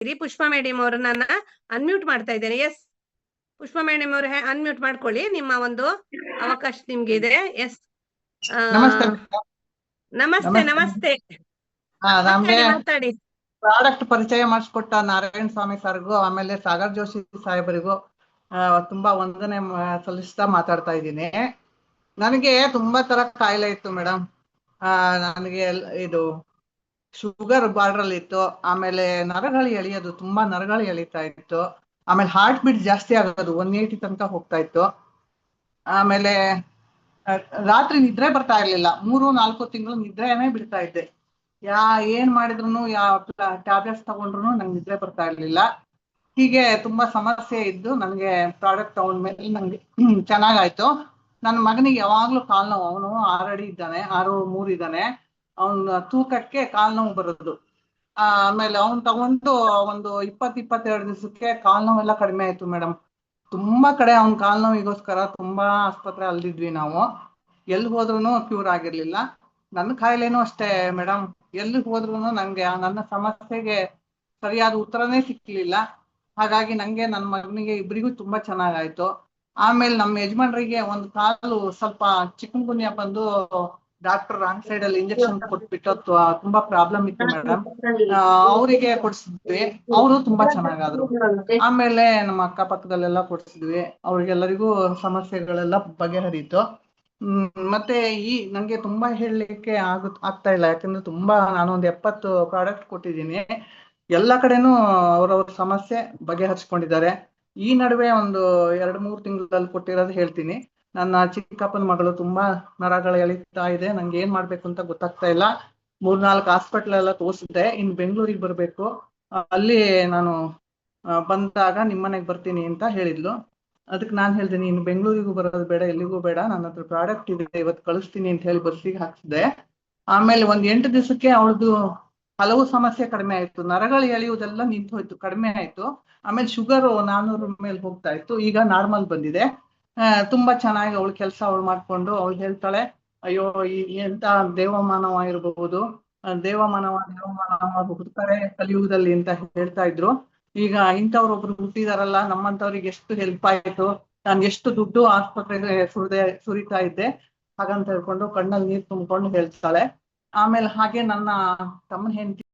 Pushpa madam ಅವರು ನನ್ನ unmute ಮಾಡ್ತಾ ಇದ್ದೇನೆ. ಎಸ್, ಪುಷ್ಪಾ ಮೇಡಮ್ ಅವರು ಅನ್ಮ್ಯೂಟ್ ಮಾಡ್ಕೊಳ್ಳಿ, ನಿಮ್ಮ ಒಂದು ಅವಕಾಶ ನಿಮ್ಗೆ ಇದೆ. ಎಸ್, ನಮಸ್ತೆ. ನಮಸ್ತೆ ನಮಸ್ತೆ. ನಮ್ಗೆ ಮಾತಾಡಿ. ಪ್ರಾಡಕ್ಟ್ ಪರಿಚಯ ಮಾಡಿಸ್ಕೊಟ್ಟ ನಾರಾಯಣ ಸ್ವಾಮಿ ಸರ್ಗೂ ಆಮೇಲೆ ಸಾಗರ್ ಜೋಶಿ ಸಾಹೇಬರಿಗೂ ತುಂಬಾ ವಂದನೆ ಸಲ್ಲಿಸ್ತಾ ಮಾತಾಡ್ತಾ ಇದ್ದೀನಿ. ನನಗೆ ತುಂಬಾ ತರ ಕಾಯಿಲೆ ಇತ್ತು ಮೇಡಮ್. ನನಗೆ ಇದು ಶುಗರ್ ಬಾರ್ಡ್ರಲ್ಲಿ ಇತ್ತು, ಆಮೇಲೆ ನರಗಳು ಎಳೆಯೋದು, ತುಂಬಾ ನರಗಳು ಎಳಿತಾ ಇತ್ತು, ಆಮೇಲೆ ಹಾರ್ಟ್ ಬೀಟ್ ಜಾಸ್ತಿ ಆಗೋದು, 180 ತನಕ ಹೋಗ್ತಾ ಇತ್ತು. ಆಮೇಲೆ ರಾತ್ರಿ ನಿದ್ರೆ ಬರ್ತಾ ಇರ್ಲಿಲ್ಲ, 3-4 ತಿಂಗಳು ನಿದ್ರೆನೇ ಬಿಡ್ತಾ ಇದ್ದೆ. ಏನ್ ಮಾಡಿದ್ರು, ಯಾವ ಟ್ಯಾಬ್ಲೆಟ್ಸ್ ತಗೊಂಡ್ರು ನಂಗೆ ನಿದ್ರೆ ಬರ್ತಾ ಇರ್ಲಿಲ್ಲ. ಹೀಗೆ ತುಂಬಾ ಸಮಸ್ಯೆ ಇದ್ದು ನನಗೆ ಪ್ರಾಡಕ್ಟ್ ತಗೊಂಡ್ಮೇಲೆ ನಂಗೆ ಚೆನ್ನಾಗಾಯ್ತು. ನನ್ನ ಮಗನಿಗೆ ಯಾವಾಗ್ಲೂ ಕಾಲ್ ನೋವು, ಅವನು 6 ಅಡಿ ಇದ್ದಾನೆ, 6'3" ಇದ್ದಾನೆ. ಅವನ ತೂಕಕ್ಕೆ ಕಾಲ್ ನೋವು ಬರೋದು. ಆಮೇಲೆ ಅವ್ನು ತಗೊಂಡು ಒಂದು 20-22 ದಿವಸಕ್ಕೆ ಕಾಲ್ ನೋವೆಲ್ಲ ಕಡಿಮೆ ಆಯ್ತು ಮೇಡಮ್. ತುಂಬಾ ಕಡೆ ಅವ್ನ ಕಾಲ್ ನೋವಿಗೋಸ್ಕರ ತುಂಬಾ ಆಸ್ಪತ್ರೆ ಅಲ್ದಿದ್ವಿ ನಾವು, ಎಲ್ಲಿ ಹೋದ್ರು ಕ್ಯೂರ್ ಆಗಿರ್ಲಿಲ್ಲ. ನನ್ನ ಕಾಯಿಲೆನೂ ಅಷ್ಟೇ ಮೇಡಮ್, ಎಲ್ಲಿ ಹೋದ್ರು ನಂಗೆ ನನ್ನ ಸಮಸ್ಯೆಗೆ ಸರಿಯಾದ ಉತ್ತರನೇ ಸಿಕ್ಲಿಲ್ಲ. ಹಾಗಾಗಿ ನಂಗೆ ನನ್ನ ಮಗನಿಗೆ ಇಬ್ಬರಿಗೂ ತುಂಬಾ ಚೆನ್ನಾಗಾಯ್ತು. ಆಮೇಲೆ ನಮ್ಮ ಯಜಮಾನ್ರಿಗೆ ಒಂದು ಕಾಲು ಸ್ವಲ್ಪ ಚಿಕನ್ಗುನ್ಯಾ ಬಂದು ಡಾಕ್ಟರ್ ರಾಂಗ್ ಸೈಡ್ ಅಲ್ಲಿ ಇಂಜೆಕ್ಷನ್ ಕೊಟ್ಬಿಟ್ಟು ತುಂಬಾ ಪ್ರಾಬ್ಲಮ್ ಇತ್ತು ಮೇಡಮ್. ಅವರಿಗೆ ಕೊಡ್ಸಿದ್ವಿ, ಅವರು ತುಂಬಾ ಚೆನ್ನಾಗಾದ್ರು. ಆಮೇಲೆ ನಮ್ಮ ಅಕ್ಕಪಕ್ಕದಲ್ಲೆಲ್ಲ ಕೊಡ್ಸಿದ್ವಿ, ಅವ್ರಿಗೆಲ್ಲರಿಗೂ ಸಮಸ್ಯೆಗಳೆಲ್ಲ ಬಗೆಹರಿತು. ಮತ್ತೆ ನಂಗೆ ತುಂಬಾ ಹೇಳಲಿಕ್ಕೆ ಆಗ್ತಾ ಇಲ್ಲ, ಯಾಕಂದ್ರೆ ತುಂಬಾ ನಾನೊಂದು 70 ಪ್ರಾಡಕ್ಟ್ ಕೊಟ್ಟಿದ್ದೀನಿ. ಎಲ್ಲ ಕಡೆನೂ ಅವ್ರವ್ರ ಸಮಸ್ಯೆ ಬಗೆಹರಿಸ್ಕೊಂಡಿದ್ದಾರೆ. ಈ ನಡುವೆ ಒಂದು 2-3 ತಿಂಗಳಲ್ಲಿ ಕೊಟ್ಟಿರೋದು ಹೇಳ್ತೀನಿ. ನನ್ನ ಚಿಕ್ಕಪ್ಪನ ಮಗಳು ತುಂಬಾ ನರಗಳು ಎಳಿತಾ ಇದೆ, ನಂಗೆ ಏನ್ ಮಾಡ್ಬೇಕು ಅಂತ ಗೊತ್ತಾಗ್ತಾ ಇಲ್ಲ. 3-4 ಹಾಸ್ಪಿಟ್ಲ್ ಎಲ್ಲ ತೋರಿಸಿದ್ದೆ, ಇನ್ನು ಬೆಂಗಳೂರಿಗೆ ಬರ್ಬೇಕು. ಅಲ್ಲಿ ನಾನು ಬಂದಾಗ ನಿಮ್ಮನೆಗೆ ಬರ್ತೀನಿ ಅಂತ ಹೇಳಿದ್ಲು. ಅದಕ್ಕೆ ನಾನು ಹೇಳ್ತೀನಿ, ಇನ್ನು ಬೆಂಗಳೂರಿಗೂ ಬರೋದು ಬೇಡ, ಎಲ್ಲಿಗೂ ಬೇಡ, ನನ್ನ ಹತ್ರ ಪ್ರಾಡಕ್ಟ್ ಇದೆ, ಇವತ್ತು ಕಳಿಸ್ತೀನಿ ಅಂತ ಹೇಳಿ ಬಸ್ಸಿಗೆ ಹಾಕ್ಸಿದೆ. ಆಮೇಲೆ 8 ದಿವಸಕ್ಕೆ ಅವಳದು ಹಲವು ಸಮಸ್ಯೆ ಕಡಿಮೆ ಆಯ್ತು. ನರಗಳು ಎಳೆಯುವುದೆಲ್ಲ ನಿಂತು ಹೋಯ್ತು, ಕಡಿಮೆ ಆಯ್ತು. ಆಮೇಲೆ ಶುಗರ್ 400 ಮೇಲೆ ಹೋಗ್ತಾ ಇತ್ತು, ಈಗ ನಾರ್ಮಲ್ ಬಂದಿದೆ. ತುಂಬಾ ಚೆನ್ನಾಗಿ ಅವಳು ಕೆಲಸ ಮಾಡ್ಕೊಂಡು ಅವಳು ಹೇಳ್ತಾಳೆ, ಅಯ್ಯೋ ಎಂತ ದೇವಮಾನವ ಇರಬಹುದು, ದೇವಮಾನವ ಹುಡ್ತಾರೆ ಕಲಿಯುಗದಲ್ಲಿ ಅಂತ ಹೇಳ್ತಾ ಇದ್ರು. ಈಗ ಇಂಥವ್ರೊಬ್ರು ಹುಟ್ಟಿದಾರಲ್ಲ, ನಮ್ಮಂತವ್ರಿಗೆ ಎಷ್ಟು ಹೆಲ್ಪ್ ಆಯ್ತು. ನಾನು ಎಷ್ಟು ದುಡ್ಡು ಆಸ್ಪತ್ರೆಗೆ ಸುರಿತಾ ಇದ್ದೆ ಹಾಗಂತ ಹೇಳ್ಕೊಂಡು ಕಣ್ಣಲ್ಲಿ ನೀರು ತುಂಬಿಕೊಂಡು ಹೇಳ್ತಾಳೆ. ಆಮೇಲೆ ಹಾಗೆ ನನ್ನ ತಮ್ಮನ ಹೆಂಡತಿ